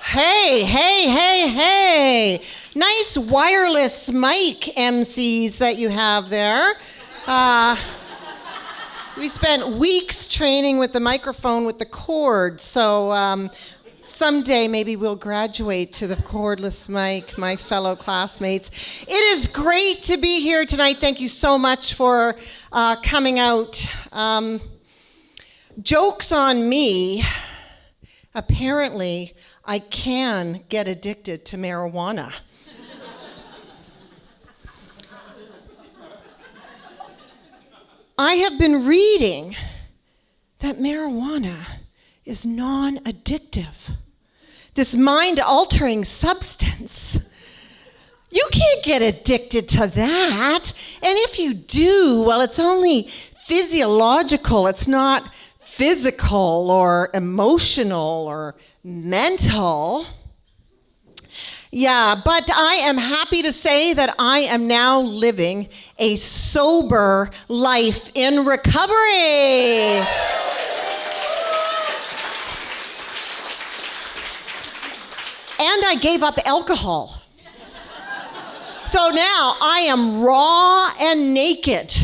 Hey, hey, hey, hey. Nice wireless mic MCs that you have there. We spent weeks training with the microphone with the cord, so someday maybe we'll graduate to the cordless mic, my fellow classmates. It is great to be here tonight. Thank you so much for coming out. Joke's on me. Apparently, I can get addicted to marijuana. I have been reading that marijuana is non-addictive. This mind-altering substance. You can't get addicted to that. And if you do, well, it's only physiological. It's not physical or emotional or mental. Yeah, but I am happy to say that I am now living a sober life in recovery. And I gave up alcohol. So now I am raw and naked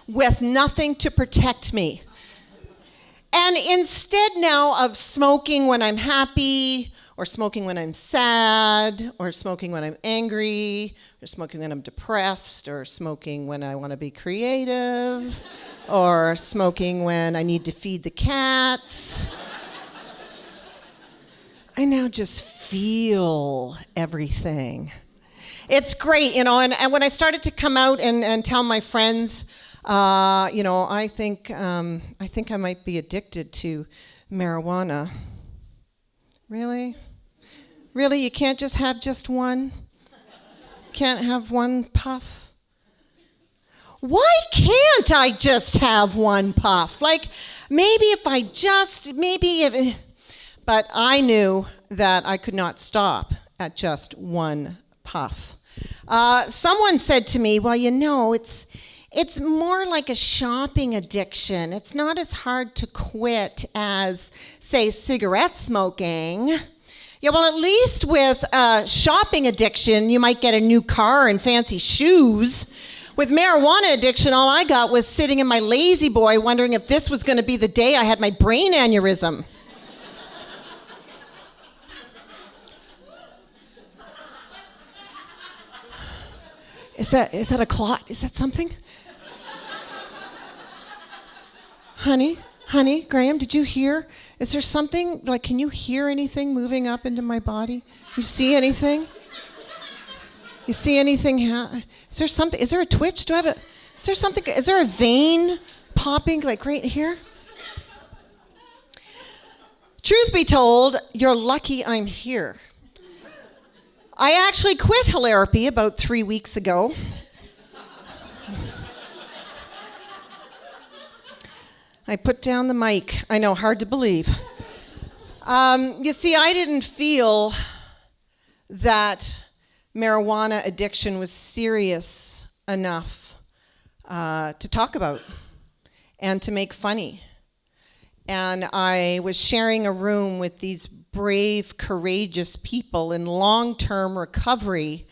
with nothing to protect me. And instead now of smoking when I'm happy, or smoking when I'm sad, or smoking when I'm angry, or smoking when I'm depressed, or smoking when I want to be creative, or smoking when I need to feed the cats, I now just feel everything. It's great, you know, and when I started to come out and tell my friends, you know, I think I might be addicted to marijuana. Really? Really? You can't just have just one? Can't have one puff? Why can't I just have one puff? Like, maybe if I just, but I knew that I could not stop at just one puff. Someone said to me, well, you know, it's more like a shopping addiction. It's not as hard to quit as, say, cigarette smoking. Yeah, well, at least with shopping addiction, you might get a new car and fancy shoes. With marijuana addiction, all I got was sitting in my lazy boy wondering if this was going to be the day I had my brain aneurysm. Is that a clot? Is that something? Honey, Graham, did you hear? Is there something, like, can you hear anything moving up into my body? You see anything? You see anything? Is there something, is there a twitch? Is there a vein popping, like, right here? Truth be told, you're lucky I'm here. I actually quit Hilarapy about 3 weeks ago. I put down the mic. I know, hard to believe. You see, I didn't feel that marijuana addiction was serious enough to talk about and to make funny. And I was sharing a room with these brave, courageous people in long-term recovery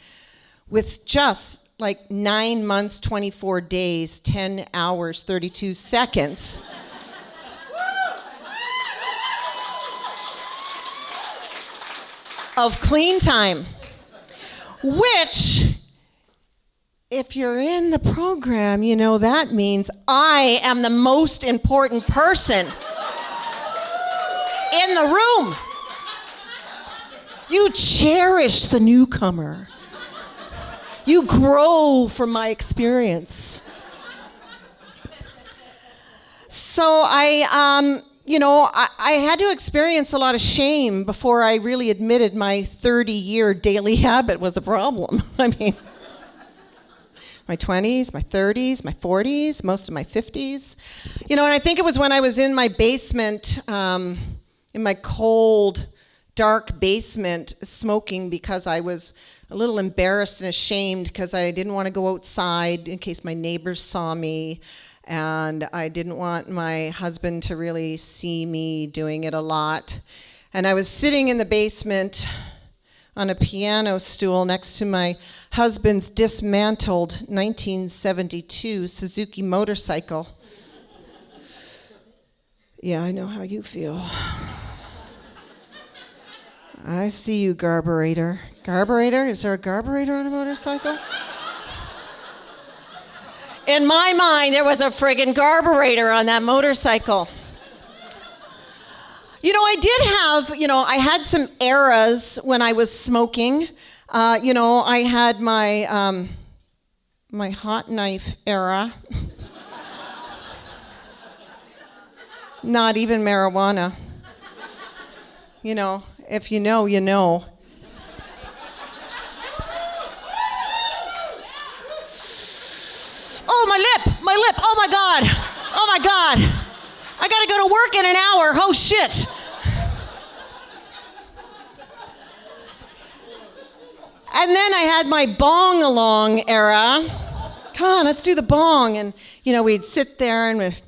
with just like 9 months, 24 days, 10 hours, 32 seconds. Of clean time, which, if you're in the program, you know that means I am the most important person in the room. You cherish the newcomer. You grow from my experience. So I had to experience a lot of shame before I really admitted my 30-year daily habit was a problem. I mean, my 20s, my 30s, my 40s, most of my 50s. You know, and I think it was when I was in my basement, in my cold, dark basement, smoking because I was a little embarrassed and ashamed because I didn't want to go outside in case my neighbors saw me. And I didn't want my husband to really see me doing it a lot. And I was sitting in the basement on a piano stool next to my husband's dismantled 1972 Suzuki motorcycle. Yeah, I know how you feel. I see you, garburator. Garburator? Is there a garburator on a motorcycle? In my mind, there was a friggin' garburator on that motorcycle. I did have, I had some eras when I was smoking. I had my my hot knife era. Not even marijuana. If you know, you know. Oh, my lip, oh my God. I gotta go to work in an hour, oh shit. And then I had my bong-along era. Come on, let's do the bong. And, we'd sit there and we'd...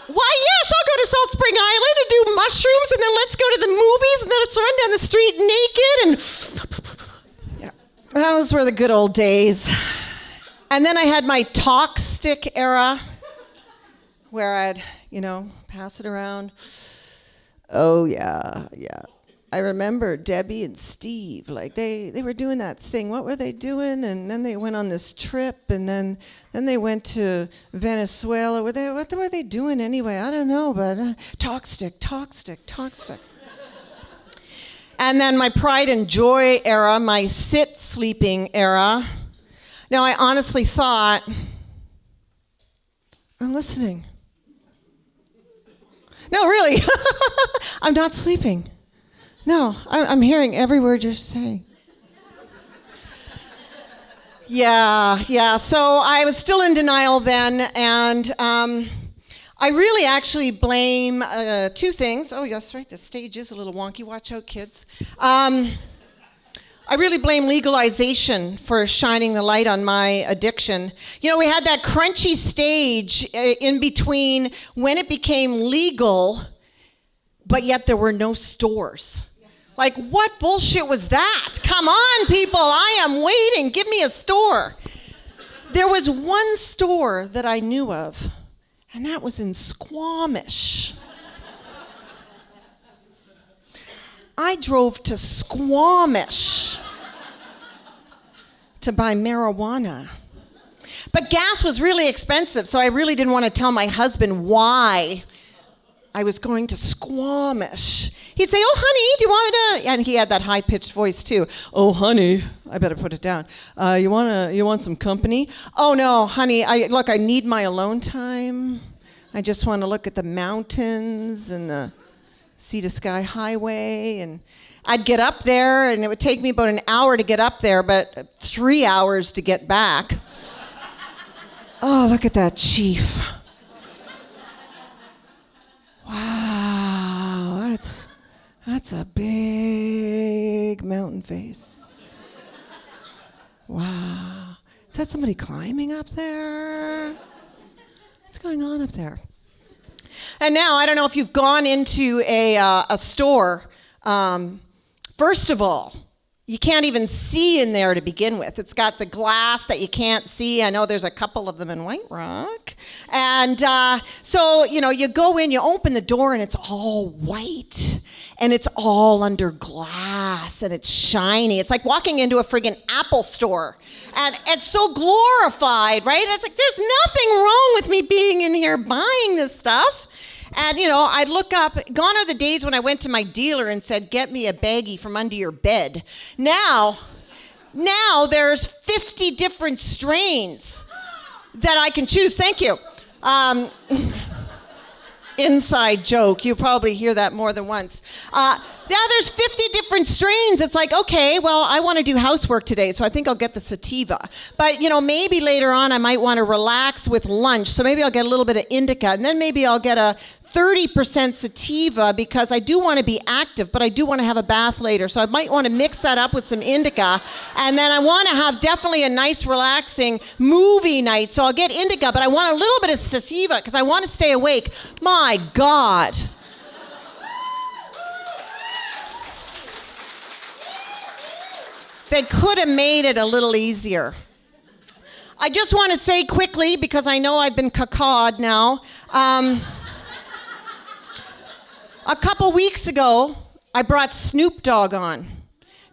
Why, yes, I'll go to Salt Spring Island and do mushrooms, and then let's go to the movies, and then let's run down the street naked. And yeah, those were the good old days. And then I had my talk stick era, where I'd, pass it around. Oh, yeah. I remember Debbie and Steve, they were doing that thing. What were they doing? And then they went on this trip, and then they went to Venezuela. What were they doing anyway? I don't know, but talk stick. And then my pride and joy era, my sit sleeping era. Now, I honestly thought, I'm listening. No, really, I'm not sleeping. No, I'm hearing every word you're saying. Yeah. So I was still in denial then, and I really actually blame two things. Oh, yes, right, the stage is a little wonky. Watch out, kids. I really blame legalization for shining the light on my addiction. We had that crunchy stage in between when it became legal, but yet there were no stores. What bullshit was that? Come on, people, I am waiting. Give me a store. There was one store that I knew of, and that was in Squamish. I drove to Squamish to buy marijuana. But gas was really expensive, so I really didn't want to tell my husband why I was going to Squamish. He'd say, "Oh, honey, do you want to?" And he had that high-pitched voice too. "Oh, honey, I better put it down. You want some company?" "Oh no, honey. I need my alone time. I just want to look at the mountains and the Sea to Sky Highway." And I'd get up there, and it would take me about an hour to get up there, but 3 hours to get back. Oh, look at that chief. Wow, that's a big mountain face. Wow. Is that somebody climbing up there? What's going on up there? And now, I don't know if you've gone into a store. First of all, you can't even see in there to begin with. It's got the glass that you can't see. I know there's a couple of them in White Rock. And so, you go in, you open the door, and it's all white. And it's all under glass, and it's shiny. It's like walking into a friggin' Apple store. And it's so glorified, right? It's like, there's nothing wrong with me being in here buying this stuff. And, I'd look up. Gone are the days when I went to my dealer and said, "Get me a baggie from under your bed." Now there's 50 different strains that I can choose. Thank you. Inside joke. You probably hear that more than once. Now there's 50 different strains. It's like, okay, well, I want to do housework today, so I think I'll get the sativa. But, maybe later on I might want to relax with lunch, so maybe I'll get a little bit of indica, and then maybe I'll get a 30% sativa because I do want to be active, but I do want to have a bath later. So I might want to mix that up with some indica. And then I want to have definitely a nice, relaxing movie night. So I'll get indica, but I want a little bit of sativa because I want to stay awake. My God. They could have made it a little easier. I just want to say quickly, because I know I've been cacawed now. A couple weeks ago, I brought Snoop Dogg on.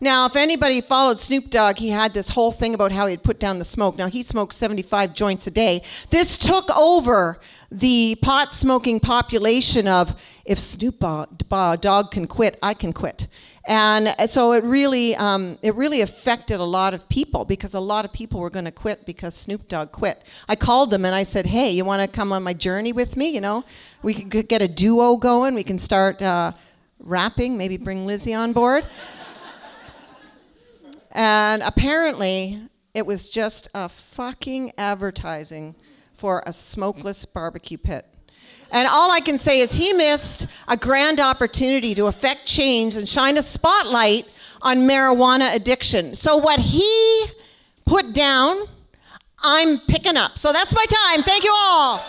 Now, if anybody followed Snoop Dogg, he had this whole thing about how he'd put down the smoke. Now, he smoked 75 joints a day. This took over the pot-smoking population of, if Snoop Dogg can quit, I can quit. And so it really affected a lot of people because a lot of people were going to quit because Snoop Dogg quit. I called them and I said, hey, you want to come on my journey with me? You know, we could get a duo going. We can start rapping, maybe bring Lizzie on board. And apparently it was just a fucking advertising for a smokeless barbecue pit. And all I can say is he missed a grand opportunity to affect change and shine a spotlight on marijuana addiction. So what he put down, I'm picking up. So that's my time. Thank you all.